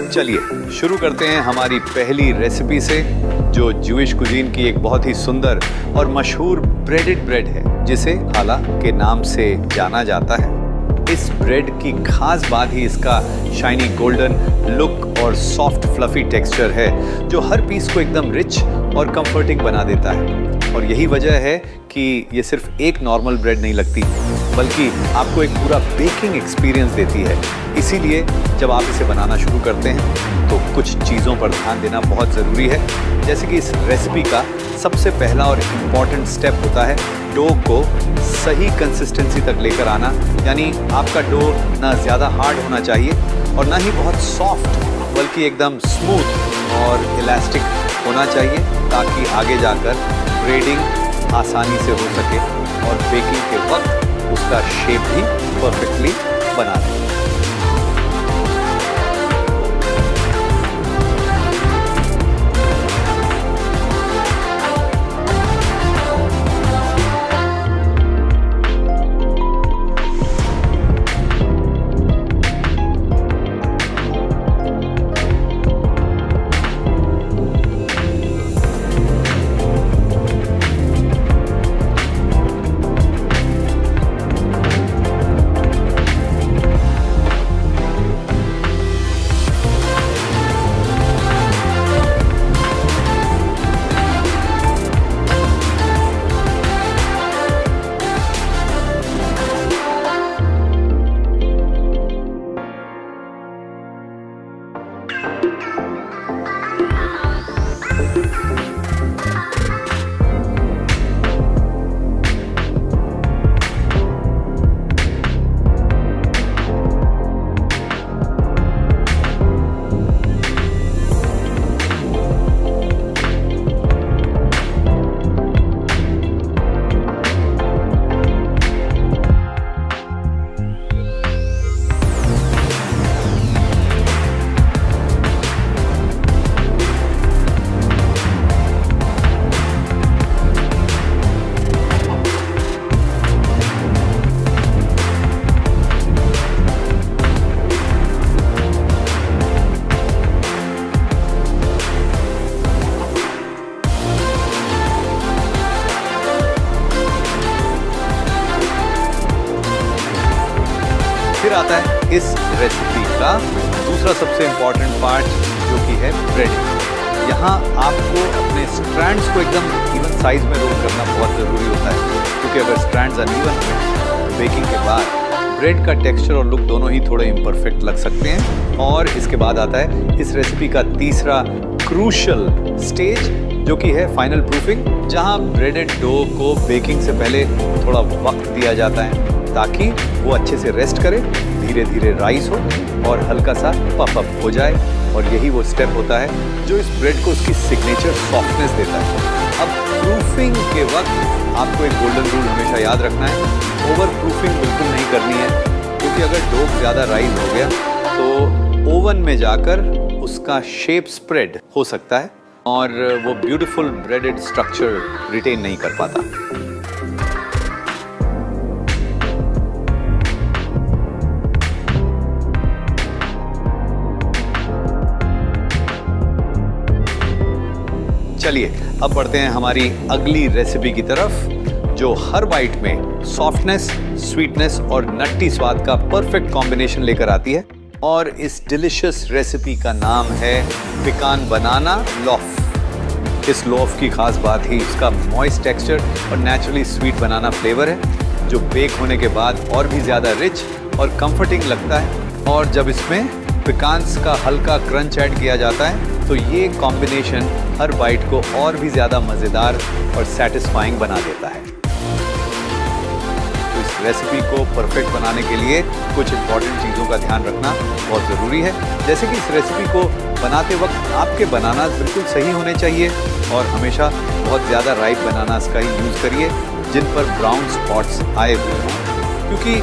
चलिए शुरू करते हैं हमारी पहली रेसिपी से, जो ज्यूइश कुजीन की एक बहुत ही सुंदर और मशहूर ब्रेडेड ब्रेड है, जिसे हाला के नाम से जाना जाता है। इस ब्रेड की खास बात ही इसका शाइनी गोल्डन लुक और सॉफ्ट फ्लफी टेक्सचर है, जो हर पीस को एकदम रिच और कंफर्टिंग बना देता है। और यही वजह है कि ये सिर्फ एक नॉर्मल ब्रेड नहीं लगती, बल्कि आपको एक पूरा बेकिंग एक्सपीरियंस देती है। इसीलिए जब आप इसे बनाना शुरू करते हैं तो कुछ चीज़ों पर ध्यान देना बहुत ज़रूरी है। जैसे कि इस रेसिपी का सबसे पहला और इम्पॉर्टेंट स्टेप होता है डो को सही कंसिस्टेंसी तक लेकर आना। यानी आपका डो ना ज़्यादा हार्ड होना चाहिए और ना ही बहुत सॉफ्ट, बल्कि एकदम स्मूथ और इलास्टिक होना चाहिए, ताकि आगे जाकर ब्रेडिंग आसानी से हो सके और बेकिंग के वक्त उसका शेप भी परफेक्टली बना रहे। फिर आता है इस रेसिपी का दूसरा सबसे इम्पॉर्टेंट पार्ट, जो कि है ब्रेड। यहाँ आपको अपने स्ट्रैंड्स को एकदम इवन साइज में रोल करना बहुत ज़रूरी होता है, क्योंकि अगर स्ट्रैंड्स अनइवन हैं तो बेकिंग के बाद ब्रेड का टेक्सचर और लुक दोनों ही थोड़े इम्परफेक्ट लग सकते हैं। और इसके बाद आता है इस रेसिपी का तीसरा क्रूशल स्टेज, जो कि है फाइनल प्रूफिंग, जहाँ ब्रेडेड डो को बेकिंग से पहले थोड़ा वक्त दिया जाता है ताकि वो अच्छे से रेस्ट करे, धीरे धीरे राइज हो और हल्का सा पफ अप हो जाए। और यही वो स्टेप होता है जो इस ब्रेड को उसकी सिग्नेचर सॉफ्टनेस देता है। अब प्रूफिंग के वक्त आपको एक गोल्डन रूल हमेशा याद रखना है, ओवर प्रूफिंग बिल्कुल नहीं करनी है, क्योंकि अगर डो ज़्यादा राइज हो गया तो ओवन में जाकर उसका शेप स्प्रेड हो सकता है और वो ब्यूटीफुल ब्रेडेड स्ट्रक्चर रिटेन नहीं कर पाता। चलिए अब बढ़ते हैं हमारी अगली रेसिपी की तरफ, जो हर बाइट में सॉफ्टनेस, स्वीटनेस और नट्टी स्वाद का परफेक्ट कॉम्बिनेशन लेकर आती है। और इस डिलिशियस रेसिपी का नाम है पिकान बनाना लोफ। इस लोफ की खास बात ही इसका मॉइस्ट टेक्सचर और नेचुरली स्वीट बनाना फ्लेवर है, जो बेक होने के बाद और भी ज़्यादा रिच और कंफर्टिंग लगता है। और जब इसमें पिकान्स का हल्का क्रंच ऐड किया जाता है तो ये कॉम्बिनेशन हर बाइट को और भी ज़्यादा मज़ेदार और सेटिस्फाइंग बना देता है। तो इस रेसिपी को परफेक्ट बनाने के लिए कुछ इंपॉर्टेंट चीज़ों का ध्यान रखना बहुत ज़रूरी है। जैसे कि इस रेसिपी को बनाते वक्त आपके बनानास बिल्कुल सही होने चाहिए और हमेशा बहुत ज़्यादा राइप बनानास का ही यूज़ करिए, जिन पर ब्राउन स्पॉट्स आए हुए हों, क्योंकि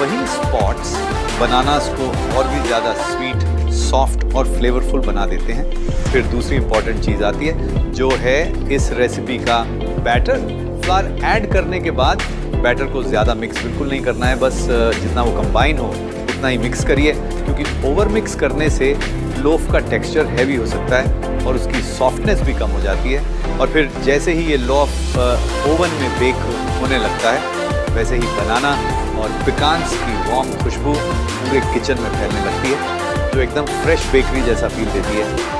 वही स्पॉट्स बनानास को और भी ज़्यादा स्वीट, सॉफ्ट और फ्लेवरफुल बना देते हैं। फिर दूसरी इंपॉर्टेंट चीज़ आती है, जो है इस रेसिपी का बैटर। फ्लावर ऐड करने के बाद बैटर को ज़्यादा मिक्स बिल्कुल नहीं करना है, बस जितना वो कंबाइन हो उतना ही मिक्स करिए, क्योंकि ओवर मिक्स करने से लोफ का टेक्सचर हैवी हो सकता है और उसकी सॉफ्टनेस भी कम हो जाती है। और फिर जैसे ही ये लोफ ओवन में बेक होने लगता है, वैसे ही बनाना और पिकान्स की वार्म खुशबू पूरे किचन में फैलने लगती है, जो एकदम फ्रेश बेकरी जैसा फील देती है।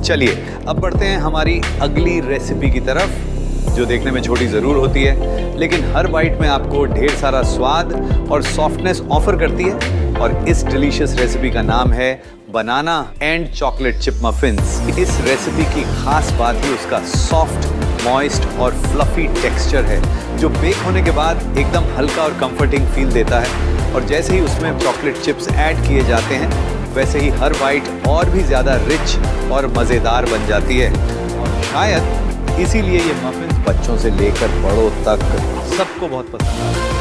चलिए अब बढ़ते हैं हमारी अगली रेसिपी की तरफ, जो देखने में छोटी ज़रूर होती है, लेकिन हर बाइट में आपको ढेर सारा स्वाद और सॉफ्टनेस ऑफर करती है। और इस डिलीशियस रेसिपी का नाम है बनाना एंड चॉकलेट चिप मफिन्स। इस रेसिपी की खास बात ही उसका सॉफ्ट, मॉइस्ट और फ्लफी टेक्सचर है, जो बेक होने के बाद एकदम हल्का और कंफर्टिंग फील देता है। और जैसे ही उसमें चॉकलेट चिप्स ऐड किए जाते हैं, वैसे ही हर बाइट और भी ज़्यादा रिच और मज़ेदार बन जाती है। और शायद इसीलिए ये मफिन्स बच्चों से लेकर बड़ों तक सबको बहुत पसंद आता है।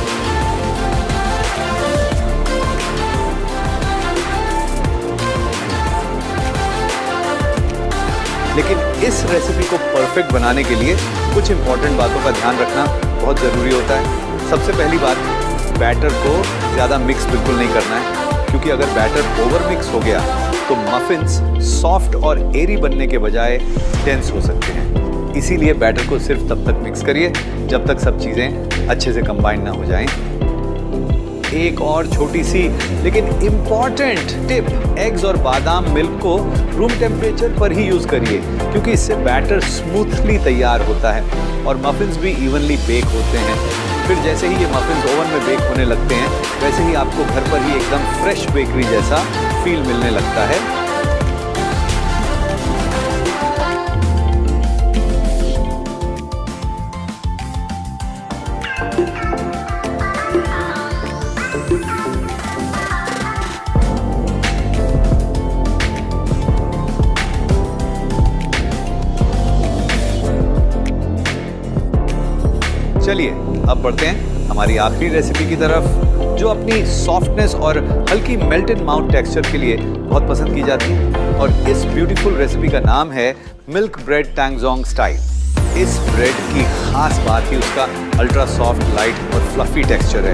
लेकिन इस रेसिपी को परफेक्ट बनाने के लिए कुछ इंपॉर्टेंट बातों का ध्यान रखना बहुत ज़रूरी होता है। सबसे पहली बात, बैटर को ज़्यादा मिक्स बिल्कुल नहीं करना है, क्योंकि अगर बैटर ओवर मिक्स हो गया तो मफिन्स सॉफ्ट और एरी बनने के बजाय डेंस हो सकते हैं। इसीलिए बैटर को सिर्फ तब तक मिक्स करिए जब तक सब चीज़ें अच्छे से कंबाइन ना हो जाएं। एक और छोटी सी लेकिन इम्पॉर्टेंट टिप, एग्स और बादाम मिल्क को रूम टेम्परेचर पर ही यूज़ करिए, क्योंकि इससे बैटर स्मूथली तैयार होता है और मफिन्स भी इवनली बेक होते हैं। फिर जैसे ही ये मफिन्स ओवन में बेक होने लगते हैं, वैसे ही आपको घर पर ही एकदम फ्रेश बेकरी जैसा फील मिलने लगता है। चलिए अब बढ़ते हैं हमारी आखिरी रेसिपी की तरफ, जो अपनी सॉफ्टनेस और हल्की मेल्ट इन माउथ टेक्सचर के लिए बहुत पसंद की जाती है। और इस ब्यूटीफुल रेसिपी का नाम है मिल्क ब्रेड टैंगजोंग स्टाइल। इस ब्रेड की खास बात ही उसका अल्ट्रा सॉफ्ट, लाइट और फ्लफी टेक्सचर है,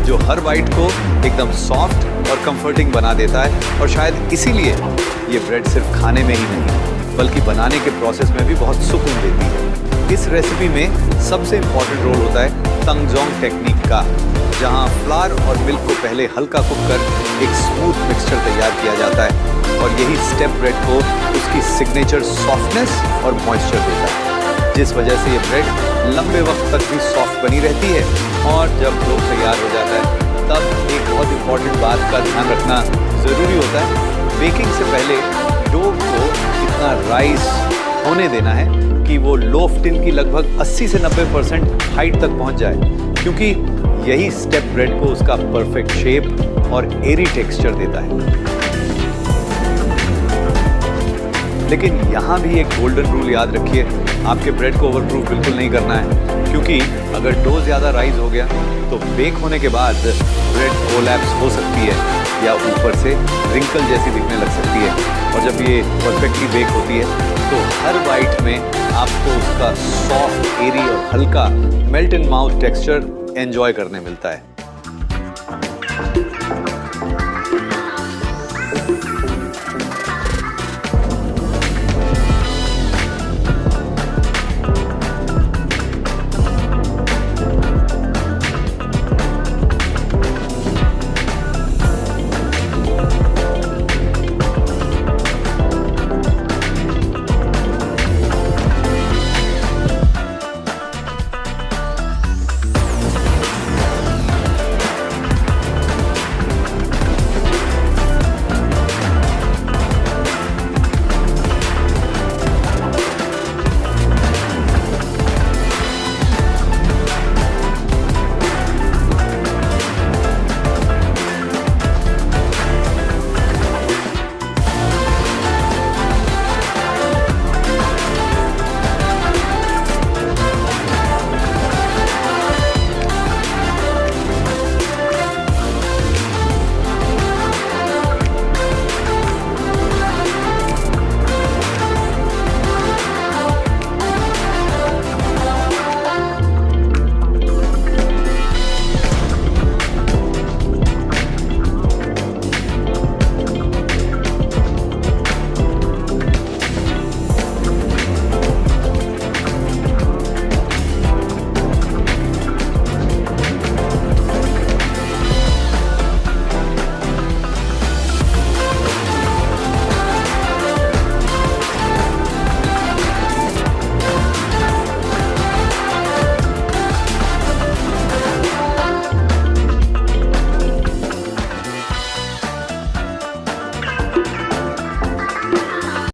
जो हर बाइट को एकदम सॉफ्ट और कंफर्टिंग बना देता है। और शायद इसीलिए ये ब्रेड सिर्फ खाने में ही नहीं, बल्कि बनाने के प्रोसेस में भी बहुत सुकून देती है। इस रेसिपी में सबसे इम्पॉर्टेंट रोल होता है तंगजोंग टेक्निक का, जहां फ्लावर और मिल्क को पहले हल्का कुक कर एक स्मूथ मिक्सचर तैयार किया जाता है। और यही स्टेप ब्रेड को उसकी सिग्नेचर सॉफ्टनेस और मॉइस्चर देता है, जिस वजह से ये ब्रेड लंबे वक्त तक भी सॉफ्ट बनी रहती है। और जब डो तैयार हो जाता है, तब एक बहुत इम्पॉर्टेंट बात का ध्यान रखना ज़रूरी होता है। बेकिंग से पहले डो को इतना राइस होने देना है कि वो लोफ टिन की लगभग 80 से 90% हाइट तक पहुंच जाए, क्योंकि यही स्टेप ब्रेड को उसका परफेक्ट शेप और एरी टेक्सचर देता है। लेकिन यहाँ भी एक गोल्डन रूल याद रखिए, आपके ब्रेड को ओवरप्रूफ बिल्कुल नहीं करना है, क्योंकि अगर डो ज़्यादा राइज हो गया तो बेक होने के बाद ब्रेड कोलैप्स हो सकती है या ऊपर से रिंकल जैसी दिखने लग सकती है। और जब ये परफेक्टली बेक होती है तो हर बाइट में आपको उसका सॉफ्ट, एरी और हल्का melt in mouth texture enjoy करने मिलता है।